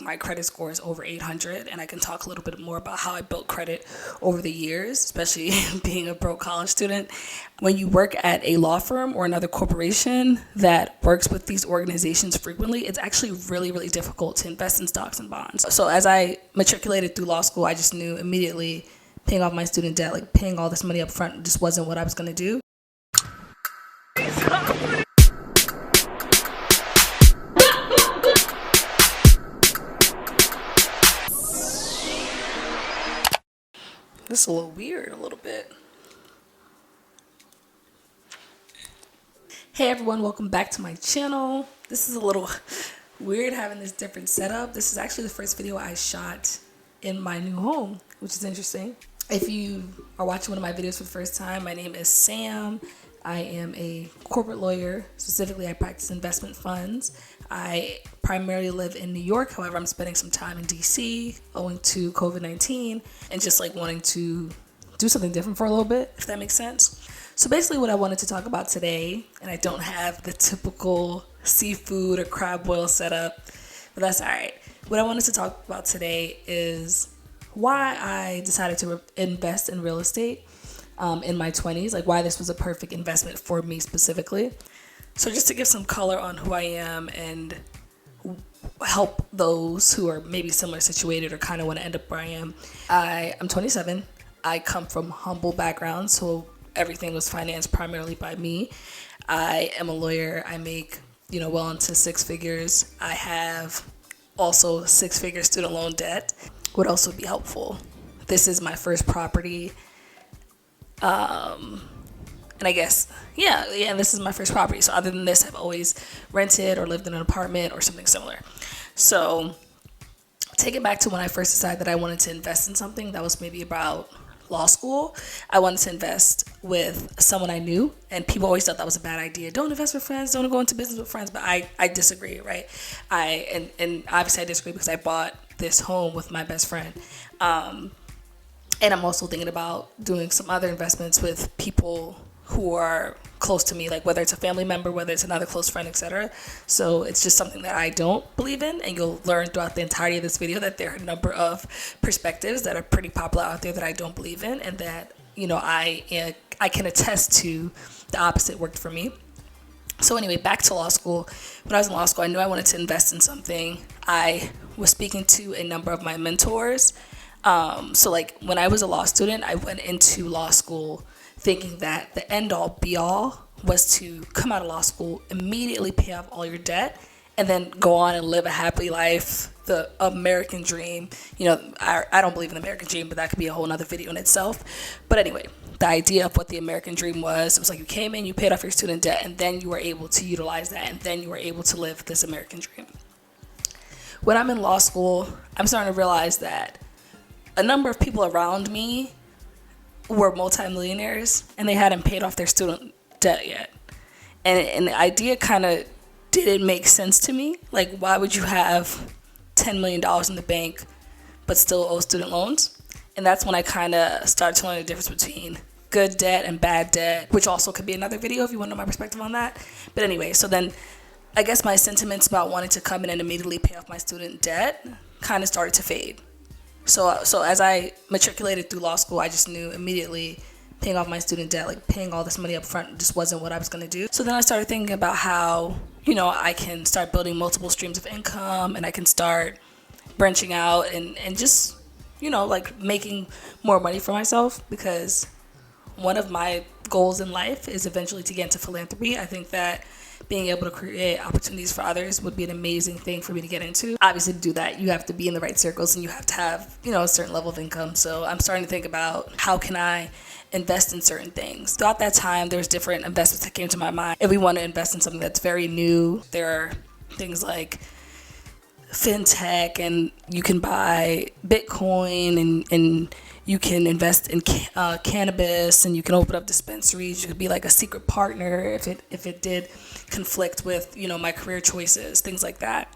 My credit score is over 800, and I can talk a little bit more about how I built credit over the years, especially being a broke college student. When you work at a law firm or another corporation that works with these organizations frequently, it's actually really, really difficult to invest in stocks and bonds. So as I matriculated through law school, I just knew immediately paying off my student debt, like paying all this money up front, just wasn't what I was going to do. This is a little weird, a little bit. Hey everyone, welcome back to my channel. This is a little weird having this different setup. This is actually the first video I shot in my new home, which is interesting. If you are watching one of my videos for the first time, my name is Sam. I am a corporate lawyer. Specifically, I practice investment funds. I primarily live in New York. However, I'm spending some time in DC owing to COVID-19 and just like wanting to do something different for a little bit, if that makes sense. So basically what I wanted to talk about today, and I don't have the typical seafood or crab boil setup, but that's all right. What I wanted to talk about today is why I decided to invest in real estate in my 20s, like why this was a perfect investment for me specifically. So just to give some color on who I am and help those who are maybe similar situated or kind of want to end up where I am. I'm 27. I come from humble backgrounds, so everything was financed primarily by me. I am a lawyer. I make, well into six figures. I have also six-figure student loan debt. Would also be helpful. This is my first property. And I guess, this is my first property. So other than this, I've always rented or lived in an apartment or something similar. So take it back to when I first decided that I wanted to invest in something. That was maybe about law school. I wanted to invest with someone I knew, and people always thought that was a bad idea. Don't invest with friends, don't go into business with friends. But I disagree, right? And obviously I disagree because I bought this home with my best friend. And I'm also thinking about doing some other investments with people who are close to me, like whether it's a family member, whether it's another close friend, etc. So it's just something that I don't believe in, and you'll learn throughout the entirety of this video that there are a number of perspectives that are pretty popular out there that I don't believe in, and that I can attest to the opposite worked for me. So anyway, back to law school. When I was in law school, I knew I wanted to invest in something. I was speaking to a number of my mentors. So like when I was a law student, I went into law school thinking that the end all be all was to come out of law school, immediately pay off all your debt, and then go on and live a happy life, the American dream. I don't believe in the American dream, but that could be a whole nother video in itself. But anyway, the idea of what the American dream was, it was like you came in, you paid off your student debt, and then you were able to utilize that, and then you were able to live this American dream. When I'm in law school, I'm starting to realize that a number of people around me were multimillionaires and they hadn't paid off their student debt yet. And the idea kind of didn't make sense to me. Like, why would you have $10 million in the bank but still owe student loans? And that's when I kind of started to learn the difference between good debt and bad debt, which also could be another video if you want to know my perspective on that. But anyway, so then I guess my sentiments about wanting to come in and immediately pay off my student debt kind of started to fade. So as I matriculated through law school, I just knew immediately paying off my student debt, like paying all this money up front, just wasn't what I was going to do. So then I started thinking about how, I can start building multiple streams of income, and I can start branching out and just, like making more money for myself, because one of my goals in life is eventually to get into philanthropy. I think that being able to create opportunities for others would be an amazing thing for me to get into. Obviously, to do that, you have to be in the right circles and you have to have, a certain level of income. So I'm starting to think about how can I invest in certain things. Throughout that time, there's different investments that came to my mind. If we want to invest in something that's very new, there are things like fintech, and you can buy Bitcoin, and you can invest in cannabis, and you can open up dispensaries. You could be like a secret partner if it did conflict with my career choices, things like that.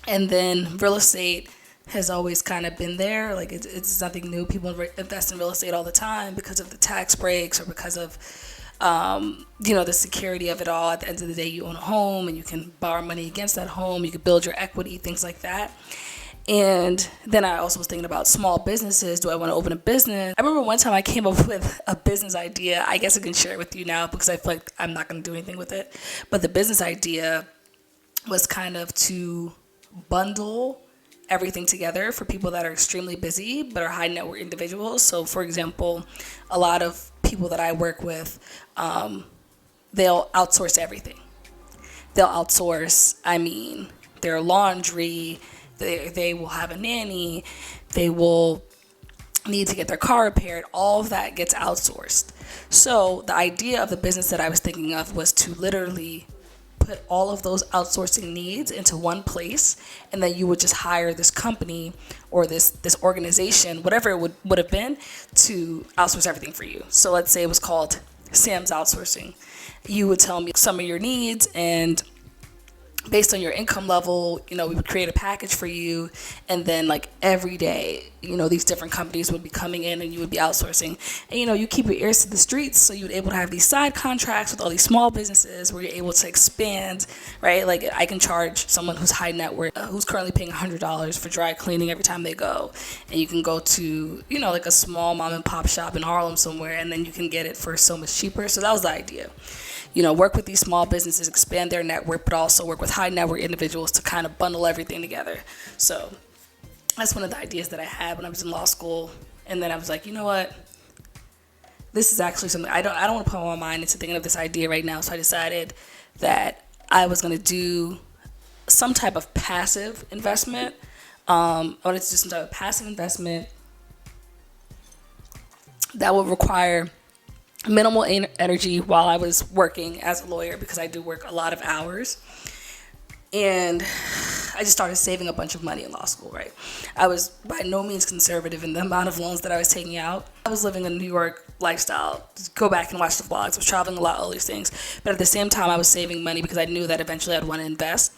And then real estate has always kind of been there. Like it's nothing new. People invest in real estate all the time because of the tax breaks or because of the security of it all. At the end of the day, you own a home and you can borrow money against that home. You can build your equity, things like that. And then I also was thinking about small businesses. Do I want to open a business? I remember one time I came up with a business idea. I guess I can share it with you now because I feel like I'm not going to do anything with it. But the business idea was kind of to bundle everything together for people that are extremely busy but are high net worth individuals. So, for example, a lot of people that I work with, they'll outsource everything. They'll outsource, their laundry. They will have a nanny. They will need to get their car repaired. All of that gets outsourced. So the idea of the business that I was thinking of was to literally put all of those outsourcing needs into one place, and then you would just hire this company or this organization, whatever it would have been, to outsource everything for you. So let's say it was called Sam's Outsourcing. You would tell me some of your needs, and based on your income level, we would create a package for you. And then like every day, these different companies would be coming in and you would be outsourcing. And, you keep your ears to the streets. So you would able to have these side contracts with all these small businesses where you're able to expand, right? Like I can charge someone who's high net worth, who's currently paying $100 for dry cleaning every time they go. And you can go to, like a small mom and pop shop in Harlem somewhere, and then you can get it for so much cheaper. So that was the idea. Work with these small businesses, expand their network, but also work with high network individuals to kind of bundle everything together. So that's one of the ideas that I had when I was in law school. And then I was like, you know what? This is actually something I don't want to put my mind into thinking of this idea right now. So I decided that I was going to do some type of passive investment. I wanted to do some type of passive investment that would require minimal energy while I was working as a lawyer, because I do work a lot of hours. And I just started saving a bunch of money in law school, right? I was by no means conservative in the amount of loans that I was taking out. I was living a New York lifestyle. Just go back and watch the vlogs. I was traveling a lot, all these things. But at the same time, I was saving money because I knew that eventually I'd want to invest.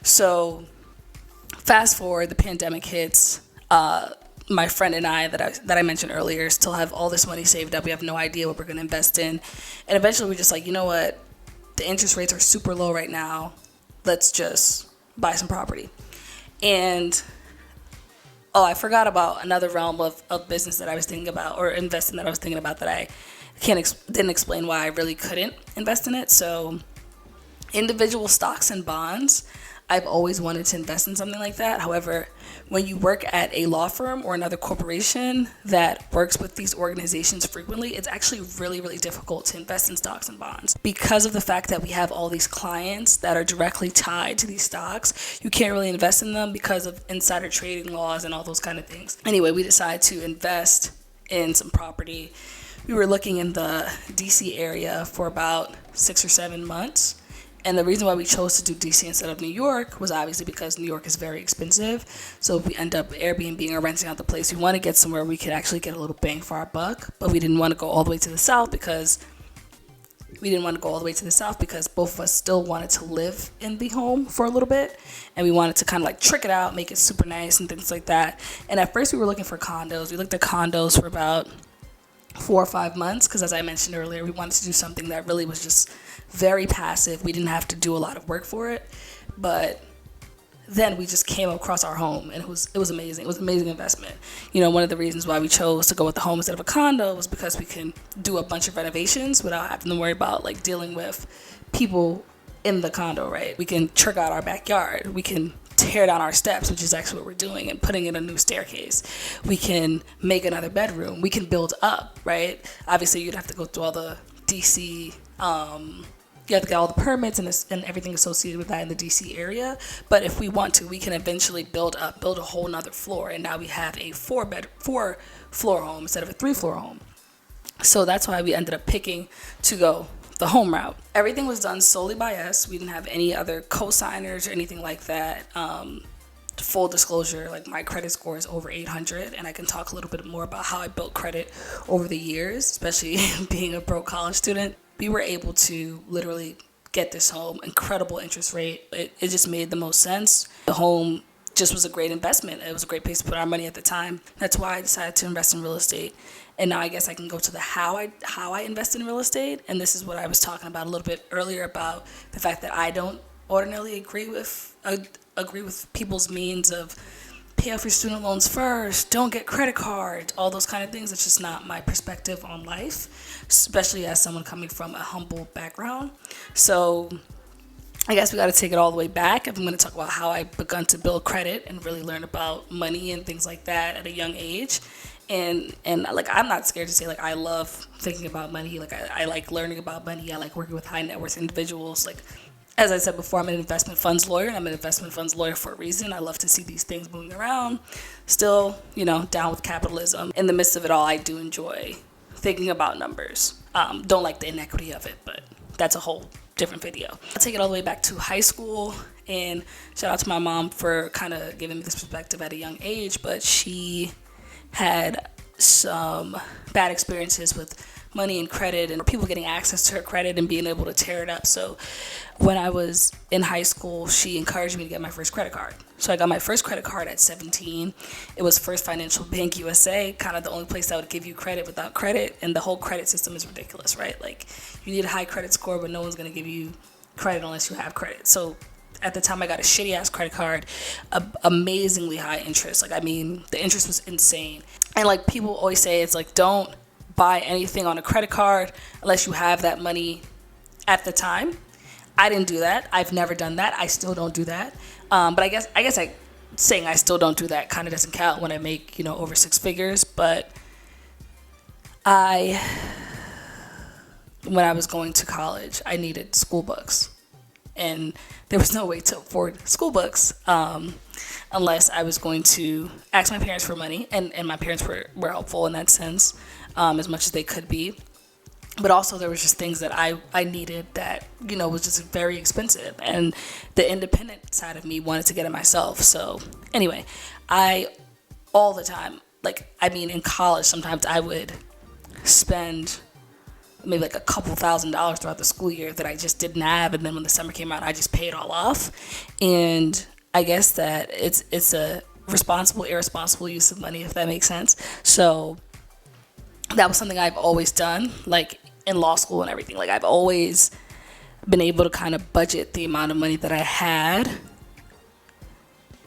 So fast forward, the pandemic hits. My friend and I that I mentioned earlier still have all this money saved up. We have no idea what we're going to invest in. And eventually we're just like, you know what? The interest rates are super low right now. Let's just buy some property. And, I forgot about another realm of business that I was thinking about, or investing that I was thinking about, that I didn't explain why I really couldn't invest in it. So individual stocks and bonds, I've always wanted to invest in something like that. However, when you work at a law firm or another corporation that works with these organizations frequently, it's actually really, really difficult to invest in stocks and bonds. Because of the fact that we have all these clients that are directly tied to these stocks, you can't really invest in them because of insider trading laws and all those kind of things. Anyway, we decided to invest in some property. We were looking in the DC area for about 6 or 7 months. And the reason why we chose to do DC instead of New York was obviously because New York is very expensive. So if we end up Airbnb or renting out the place, we want to get somewhere we could actually get a little bang for our buck. But we didn't want to go all the way to the south because both of us still wanted to live in the home for a little bit. And we wanted to kind of like trick it out, make it super nice and things like that. And at first we were looking for condos. We looked at condos for about 4 or 5 months because, as I mentioned earlier, we wanted to do something that really was just very passive. We didn't have to do a lot of work for it. But then we just came across our home, and it was amazing. It was an amazing investment. One of the reasons why we chose to go with the home instead of a condo was because we can do a bunch of renovations without having to worry about like dealing with people in the condo, right? We can trick out our backyard. We can tear down our steps, which is actually what we're doing, and putting in a new staircase. We can make another bedroom. We can build up, right? Obviously, you'd have to go through all the DC, you have to get all the permits and everything associated with that in the DC area. But if we want to, we can eventually build a whole nother floor. And now we have a 4-floor home instead of a 3-floor home. So that's why we ended up picking to go the home route. Everything was done solely by us. We didn't have any other co-signers or anything like that. Full disclosure, like my credit score is over 800, and I can talk a little bit more about how I built credit over the years, especially being a broke college student. We were able to literally get this home, incredible interest rate. It just made the most sense. The home just was a great investment. It was a great place to put our money at the time. That's why I decided to invest in real estate. And now I guess I can go to the how I invested in real estate. And this is what I was talking about a little bit earlier about the fact that I don't ordinarily agree with people's means of pay off your student loans first, don't get credit cards, all those kind of things. It's just not my perspective on life, especially as someone coming from a humble background. So I guess we got to take it all the way back. If I'm going to talk about how I begun to build credit and really learn about money and things like that at a young age. And like, I'm not scared to say, like, I love thinking about money. Like, I like learning about money. I like working with high net worth individuals. Like, as I said before, I'm an investment funds lawyer, and I'm an investment funds lawyer for a reason. I love to see these things moving around. Still, down with capitalism. In the midst of it all, I do enjoy thinking about numbers. Don't like the inequity of it, but that's a whole different video. I'll take it all the way back to high school, and shout out to my mom for kind of giving me this perspective at a young age, but she had some bad experiences with money and credit and people getting access to her credit and being able to tear it up. So when I was in high school, she encouraged me to get my first credit card. So I got my first credit card at 17. It was First Financial Bank USA, kind of the only place that would give you credit without credit. And the whole credit system is ridiculous, right? Like, you need a high credit score, but no one's going to give you credit unless you have credit. So at the time, I got a shitty ass credit card, amazingly high interest. Like, I mean, the interest was insane. And like, people always say, it's like, don't buy anything on a credit card unless you have that money at the time. I didn't do that. I've never done that. I still don't do that. But I guess saying I still don't do that kind of doesn't count when I make, over six figures. But when I was going to college, I needed school books. And there was no way to afford school books unless I was going to ask my parents for money. And my parents were helpful in that sense, as much as they could be. But also there was just things that I needed that, was just very expensive. And the independent side of me wanted to get it myself. So anyway, all the time, in college, sometimes I would spend maybe like a couple $1,000s throughout the school year that I just didn't have. And then when the summer came out, I just paid it all off. And I guess that it's a responsible, irresponsible use of money, if that makes sense. So that was something I've always done, like in law school and everything. Like, I've always been able to kind of budget the amount of money that I had.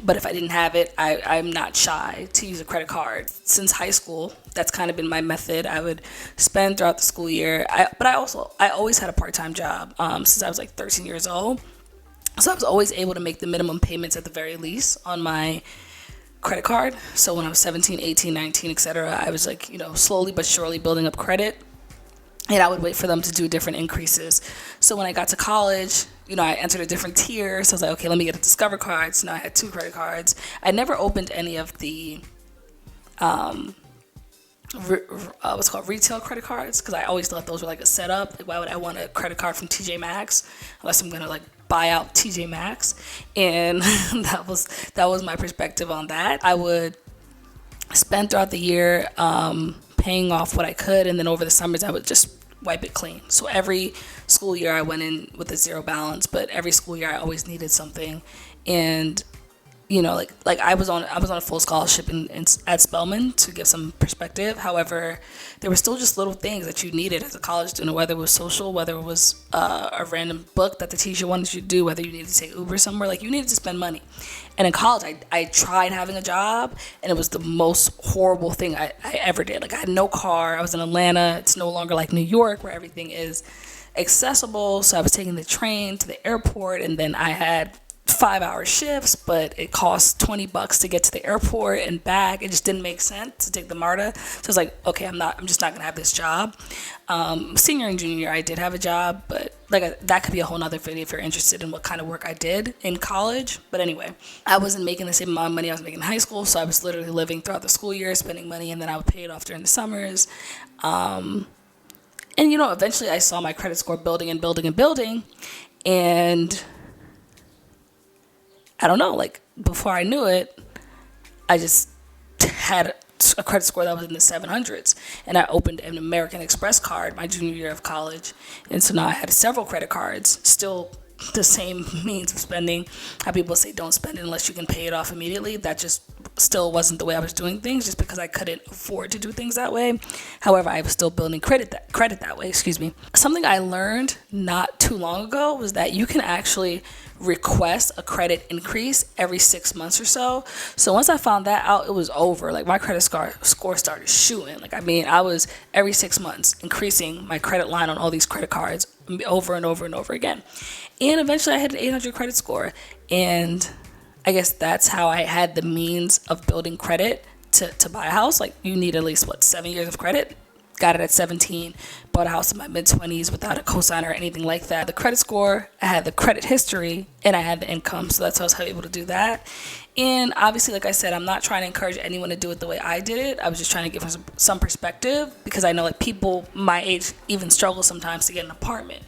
But if I didn't have it, I'm not shy to use a credit card. Since high school, that's kind of been my method. I would spend throughout the school year. But I always had a part-time job since I was like 13 years old. So I was always able to make the minimum payments at the very least on my credit card. So when I was 17, 18, 19, etc., I was like, slowly but surely building up credit. And I would wait for them to do different increases. So when I got to college, I entered a different tier. So I was like, okay, let me get a Discover card. So now I had 2 credit cards. I never opened any of the what's called retail creded cards, because I always thought those were like a setup. Like, why would I want a credit card from TJ Maxx unless I'm gonna like buy out TJ Maxx? And that was my perspective on that. I would spend throughout the year paying off what I could, and then over the summers I would just wipe it clean. So every school year I went in with a zero balance, but every school year I always needed something. And like I was on a full scholarship at Spelman, to give some perspective. However, there were still just little things that you needed as a college student, whether it was social, whether it was a random book that the teacher wanted you to do, whether you needed to take Uber somewhere. Like, you needed to spend money. And in college, I tried having a job, and it was the most horrible thing I ever did. Like, I had no car. I was in Atlanta. It's no longer like New York, where everything is accessible. So I was taking the train to the airport, and then I had 5-hour shifts, but it cost $20 to get to the airport and back. It just didn't make sense to take the MARTA. So I was like, okay, I'm just not gonna have this job. Senior and junior year, I did have a job, but that could be a whole nother video if you're interested in what kind of work I did in college. But anyway, I wasn't making the same amount of money I was making in high school, so I was literally living throughout the school year, spending money, and then I would pay it off during the summers. And eventually I saw my credit score building and building and building, and I don't know, like, before I knew it, I just had a credit score that was in the 700s. And I opened an American Express card my junior year of college. And so now I had several credit cards, still the same means of spending. How people say don't spend it unless you can pay it off immediately. That just still wasn't the way I was doing things, just because I couldn't afford to do things that way. However, I was still building credit that way. Something I learned not too long ago was that you can actually request a credit increase every 6 months or so. So once I found that out, it was over. Like, my credit score started shooting. Like, I mean, I was every 6 months increasing my credit line on all these credit cards over and over and over again. And eventually I had an 800 credit score. And I guess that's how I had the means of building credit to buy a house. Like, you need at least 7 years of credit. Got it at 17, bought a house in my mid-20s without a cosigner or anything like that. The credit score, I had the credit history, and I had the income, so that's how I was able to do that. And obviously, like I said, I'm not trying to encourage anyone to do it the way I did it. I was just trying to give them some perspective, because I know, like, people my age even struggle sometimes to get an apartment.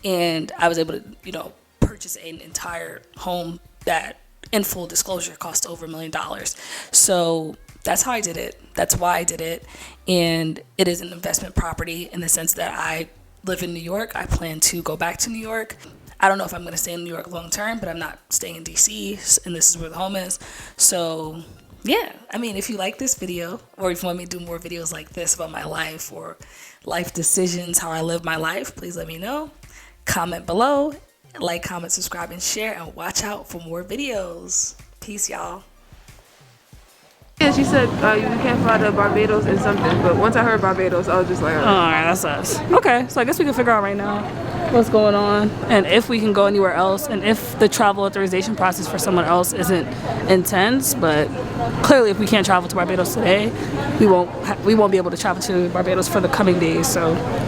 And I was able to, purchase an entire home that, in full disclosure, cost over $1 million. So that's how I did it. That's why I did it. And it is an investment property in the sense that I live in New York. I plan to go back to New York. I don't know if I'm going to stay in New York long term, but I'm not staying in DC, and this is where the home is. So yeah, I mean, if you like this video, or if you want me to do more videos like this about my life or life decisions, how I live my life, please let me know. Comment below, like, comment, subscribe, and share, and watch out for more videos. Peace, y'all. Yeah, she said you can't fly to Barbados and something, but once I heard Barbados, I was just like, all right, that's us. Okay, so I guess we can figure out right now what's going on, and if we can go anywhere else, and if the travel authorization process for someone else isn't intense. But clearly, if we can't travel to Barbados today, we won't be able to travel to Barbados for the coming days. So we'll